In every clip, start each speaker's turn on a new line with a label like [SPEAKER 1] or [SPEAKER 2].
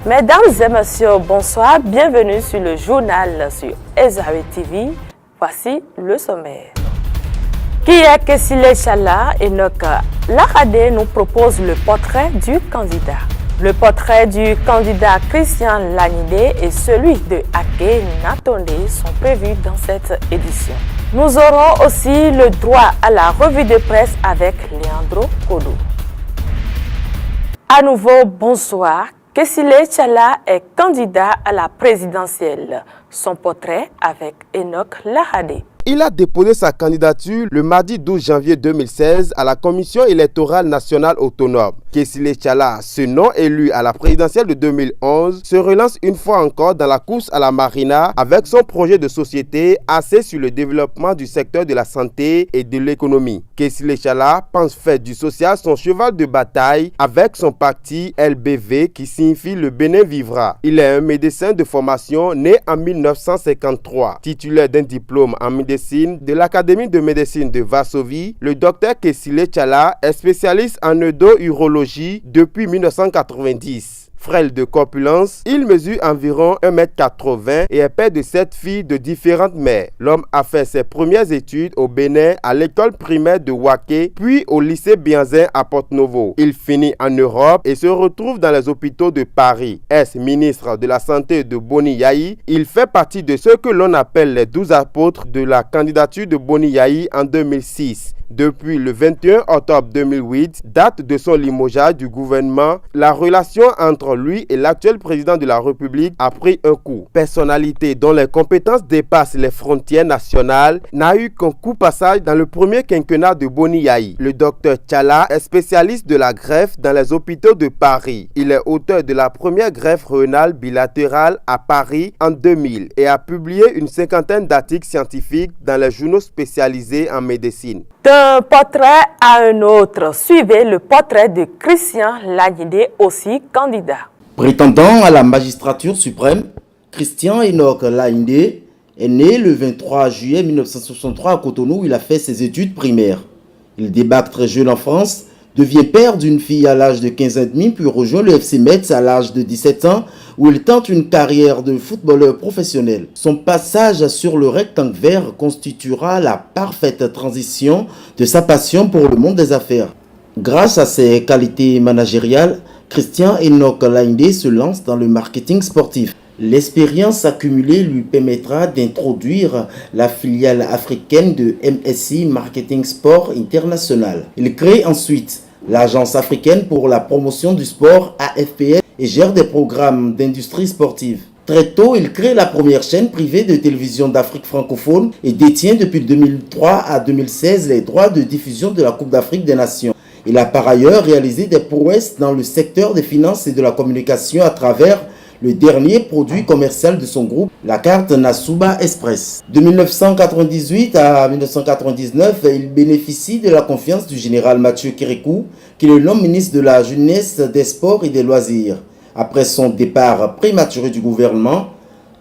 [SPEAKER 1] Mesdames et messieurs, bonsoir, bienvenue sur le journal sur Ezawi TV. Voici le sommaire. Qui est Kessile Chala et l'Acadé nous propose le portrait du candidat. Le portrait du candidat Christian Lanidé et celui de Ake Natonde sont prévus dans cette édition. Nous aurons aussi le droit à la revue de presse avec Leandro Kodo. À nouveau, bonsoir. Kessile Chala est candidat à la présidentielle. Son portrait avec Enoch Lahade.
[SPEAKER 2] Il a déposé sa candidature le mardi 12 janvier 2016 à la Commission électorale nationale autonome. Kessile Chala, ce non élu à la présidentielle de 2011, se relance une fois encore dans la course à la marina avec son projet de société axé sur le développement du secteur de la santé et de l'économie. Kessile Chala pense faire du social son cheval de bataille avec son parti LBV qui signifie le Bénin vivra. Il est un médecin de formation né en 1953, titulaire d'un diplôme en médecine de l'Académie de médecine de Varsovie. Le docteur Kessile Chala est spécialiste en neuro-urologie depuis 1990. Frêle de corpulence, il mesure environ 1,80 m et est père de 7 filles de différentes mères. L'homme a fait ses premières études au Bénin à l'école primaire de Waké, puis au lycée Bianzin à Porto-Novo. Il finit en Europe et se retrouve dans les hôpitaux de Paris. Ex-ministre de la Santé de Boni Yayi, il fait partie de ceux que l'on appelle les 12 apôtres de la candidature de Boni Yayi en 2006. Depuis le 21 octobre 2008, date de son limogeage du gouvernement, la relation entre lui et l'actuel président de la République a pris un coup. Personnalité dont les compétences dépassent les frontières nationales, n'a eu qu'un coup passage dans le premier quinquennat de Boni Yayi. Le docteur Chala est spécialiste de la greffe dans les hôpitaux de Paris. Il est auteur de la première greffe rénale bilatérale à Paris en 2000 et a publié une cinquantaine d'articles scientifiques dans les journaux spécialisés en médecine.
[SPEAKER 1] D'un portrait à un autre, suivez le portrait de Christian Lanidé, aussi candidat.
[SPEAKER 3] Prétendant à la magistrature suprême, Christian Enoch Lahinde est né le 23 juillet 1963 à Cotonou où il a fait ses études primaires. Il débarque très jeune en France, devient père d'une fille à l'âge de 15 ans et demi, puis rejoint le FC Metz à l'âge de 17 ans où il tente une carrière de footballeur professionnel. Son passage sur le rectangle vert constituera la parfaite transition de sa passion pour le monde des affaires. Grâce à ses qualités managériales, Christian Enoch Lahinde se lance dans le marketing sportif. L'expérience accumulée lui permettra d'introduire la filiale africaine de MSI Marketing Sport International. Il crée ensuite l'Agence africaine pour la promotion du sport AFPS et gère des programmes d'industrie sportive. Très tôt, il crée la première chaîne privée de télévision d'Afrique francophone et détient depuis 2003 à 2016 les droits de diffusion de la Coupe d'Afrique des Nations. Il a par ailleurs réalisé des prouesses dans le secteur des finances et de la communication à travers le dernier produit commercial de son groupe, la carte Nasuba Express. De 1998 à 1999, il bénéficie de la confiance du général Mathieu Kérékou, qui le nomme ministre de la Jeunesse, des Sports et des Loisirs. Après son départ prématuré du gouvernement,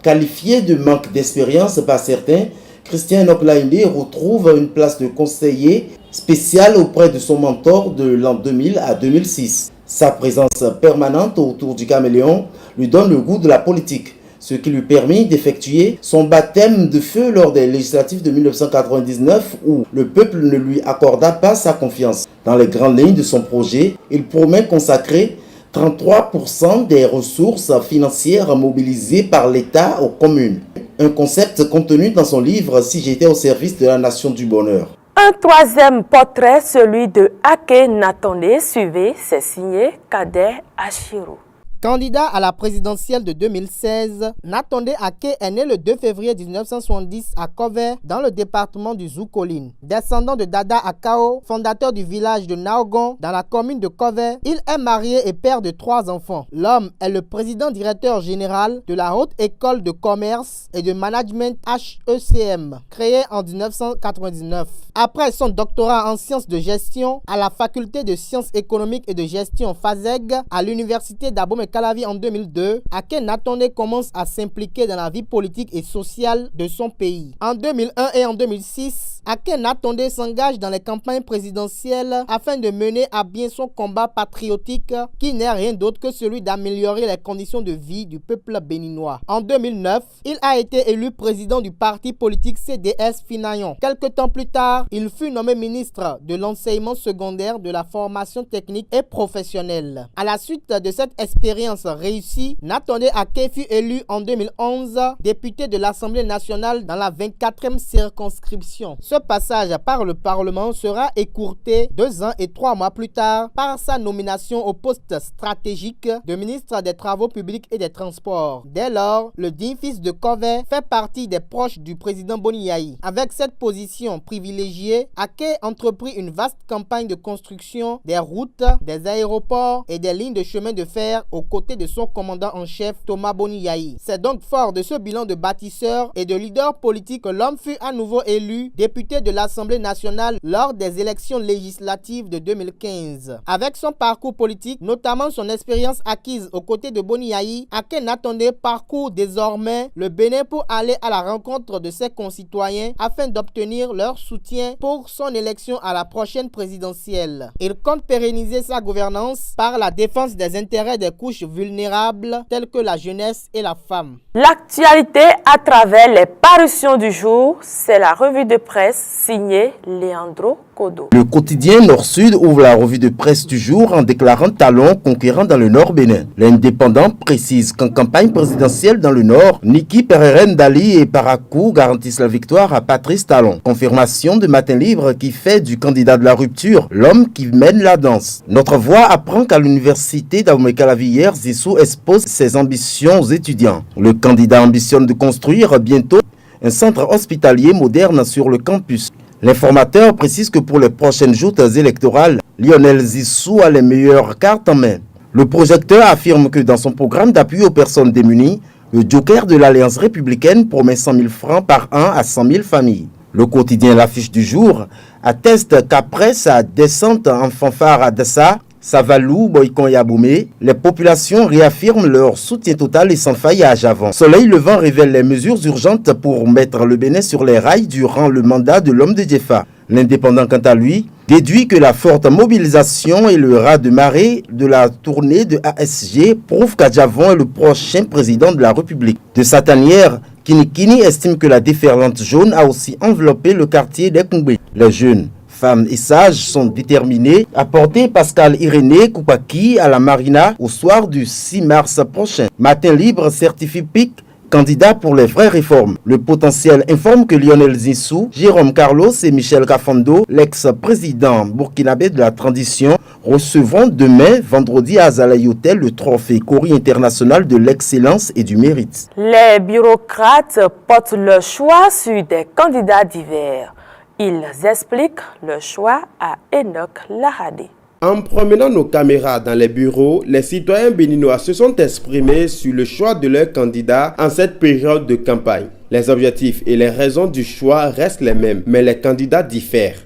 [SPEAKER 3] qualifié de manque d'expérience par certains, Christian Enoch Lahinde retrouve une place de conseiller spécial auprès de son mentor de l'an 2000 à 2006. Sa présence permanente autour du caméléon lui donne le goût de la politique, ce qui lui permet d'effectuer son baptême de feu lors des législatives de 1999 où le peuple ne lui accorda pas sa confiance. Dans les grandes lignes de son projet, il promet consacrer 33% des ressources financières mobilisées par l'État aux communes. Un concept contenu dans son livre « Si j'étais au service de la nation du bonheur ».
[SPEAKER 1] Un troisième portrait, celui de Ake Natonde, suivez, c'est signé Kader Achirou.
[SPEAKER 4] Candidat à la présidentielle de 2016, Natonde Ake est né le 2 février 1970 à Kover, dans le département du Zoukoline. Descendant de Dada Akao, fondateur du village de Naogon, dans la commune de Kover, il est marié et père de 3 enfants. L'homme est le président-directeur général de la Haute École de Commerce et de Management HECM, créée en 1999. Après son doctorat en sciences de gestion à la faculté de sciences économiques et de gestion FASEG à l'université d'Abomey Calavi en 2002, Ake Natonde commence à s'impliquer dans la vie politique et sociale de son pays. En 2001 et en 2006, Ake Natonde s'engage dans les campagnes présidentielles afin de mener à bien son combat patriotique qui n'est rien d'autre que celui d'améliorer les conditions de vie du peuple béninois. En 2009, il a été élu président du parti politique CDS Finayon. Quelque temps plus tard, il fut nommé ministre de l'enseignement secondaire, de la formation technique et professionnelle. À la suite de cette expérience réussie, Natonde Ake fut élu en 2011 député de l'Assemblée nationale dans la 24e circonscription. Ce passage par le Parlement sera écourté 2 ans et 3 mois plus tard par sa nomination au poste stratégique de ministre des Travaux publics et des Transports. Dès lors, le digne fils de Kové fait partie des proches du président Boni Yayi. Avec cette position privilégiée, Ake entreprit une vaste campagne de construction des routes, des aéroports et des lignes de chemin de fer aux côtés de son commandant en chef Thomas Boni Yayi. C'est donc fort de ce bilan de bâtisseur et de leader politique que l'homme fut à nouveau élu député de l'Assemblée nationale lors des élections législatives de 2015. Avec son parcours politique, notamment son expérience acquise aux côtés de Boni Yayi, Ake Natonde parcourt désormais le Bénin pour aller à la rencontre de ses concitoyens afin d'obtenir leur soutien pour son élection à la prochaine présidentielle. Il compte pérenniser sa gouvernance par la défense des intérêts des couches vulnérables telles que la jeunesse et la femme.
[SPEAKER 1] L'actualité à travers les parutions du jour, c'est la revue de presse signée Leandro Kodo.
[SPEAKER 3] Le quotidien Nord-Sud ouvre la revue de presse du jour en déclarant Talon conquérant dans le Nord Bénin. L'Indépendant précise qu'en campagne présidentielle dans le Nord, Niki Pereren Dali et Parakou garantissent la victoire à Patrice Talon. Confirmation de Matin Libre qui fait du candidat de la rupture l'homme qui mène la danse. Notre Voix apprend qu'à l'université d'Abomey-Calavi hier, Zissou expose ses ambitions aux étudiants. Le candidat ambitionne de construire bientôt un centre hospitalier moderne sur le campus. L'informateur précise que pour les prochaines joutes électorales, Lionel Zissou a les meilleures cartes en main. Le projecteur affirme que dans son programme d'appui aux personnes démunies, le joker de l'Alliance républicaine promet 100 000 francs par an à 100 000 familles. Le quotidien L'Affiche du jour atteste qu'après sa descente en fanfare à Dassa, Savalou, Boycon et Aboumé, les populations réaffirment leur soutien total et sans faille à Javon. Soleil Levant révèle les mesures urgentes pour mettre le Bénin sur les rails durant le mandat de l'homme de Djefa. L'Indépendant, quant à lui, déduit que la forte mobilisation et le raz de marée de la tournée de ASG prouvent qu'Adjavon est le prochain président de la République. De sa tanière, Kinikini estime que la déferlante jaune a aussi enveloppé le quartier des Koumbé. Les jeunes, femmes et sages sont déterminés à porter Pascal Irénée Koupaki à la Marina au soir du 6 mars prochain. Matin Libre certifie PIC candidat pour les vraies réformes. Le potentiel informe que Lionel Zissou, Jérôme Carlos et Michel Kafando, l'ex-président burkinabé de la transition, recevront demain, vendredi à Azalaï Hotel, le trophée Cori international de l'excellence et du mérite.
[SPEAKER 1] Les bureaucrates portent le choix sur des candidats divers. Ils expliquent le choix à Enoch Lahade.
[SPEAKER 2] En promenant nos caméras dans les bureaux, les citoyens béninois se sont exprimés sur le choix de leurs candidats en cette période de campagne. Les objectifs et les raisons du choix restent les mêmes, mais les candidats diffèrent.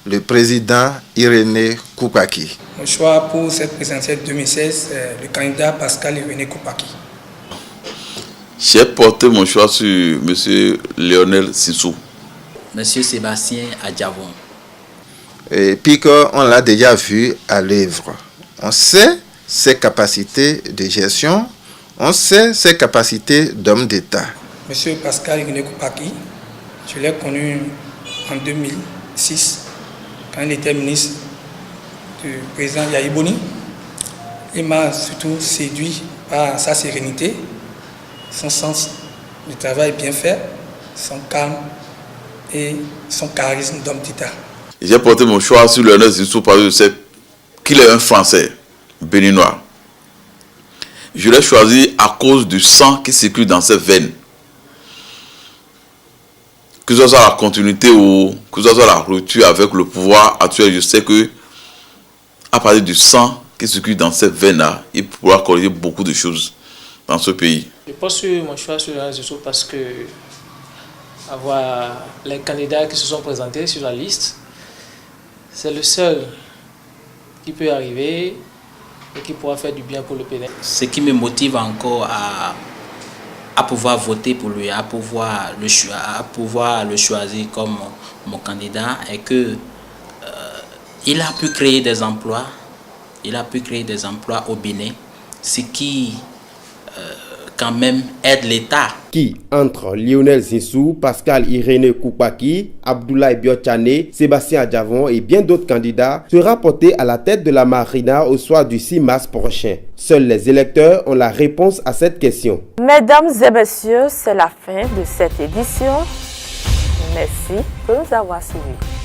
[SPEAKER 5] Le président Irénée Koupaki.
[SPEAKER 6] Le choix pour cette présidentielle 2016, le candidat Pascal Irénée Koupaki.
[SPEAKER 7] J'ai porté mon choix sur M. Lionel Zissou.
[SPEAKER 8] M. Sébastien Adjavon.
[SPEAKER 5] Et puis qu'on l'a déjà vu à l'œuvre. On sait ses capacités de gestion, on sait ses capacités d'homme d'État.
[SPEAKER 6] Monsieur Pascal Irénée Koupaki, je l'ai connu en 2006, quand il était ministre du président Yayi Boni. Il m'a surtout séduit par sa sérénité, son sens du travail bien fait, son calme et son charisme d'homme d'État.
[SPEAKER 7] J'ai porté mon choix sur Lionel Zissou parce que je sais qu'il est un Français béninois. Je l'ai choisi à cause du sang qui circule dans ses veines. Que ce soit la continuité ou que ce soit la rupture avec le pouvoir actuel, je sais que à partir du sang qui circule dans ses veines-là, il pourra corriger beaucoup de choses dans ce pays.
[SPEAKER 9] Je porte mon choix sur Lionel Zissou parce que avoir les candidats qui se sont présentés sur la liste, c'est le seul qui peut arriver et qui pourra faire du bien pour le Bénin.
[SPEAKER 8] Ce qui me motive encore à pouvoir voter pour lui, à pouvoir le choisir comme mon candidat est que il a pu créer des emplois, au Bénin, ce qui quand même aide l'État.
[SPEAKER 2] Qui, entre Lionel Zinsou, Pascal Irénée Koupaki, Abdoulaye Biochane, Sébastien Adjavon et bien d'autres candidats, sera porté à la tête de la Marina au soir du 6 mars prochain. Seuls les électeurs ont la réponse à cette question.
[SPEAKER 1] Mesdames et messieurs, c'est la fin de cette édition. Merci de nous avoir suivis.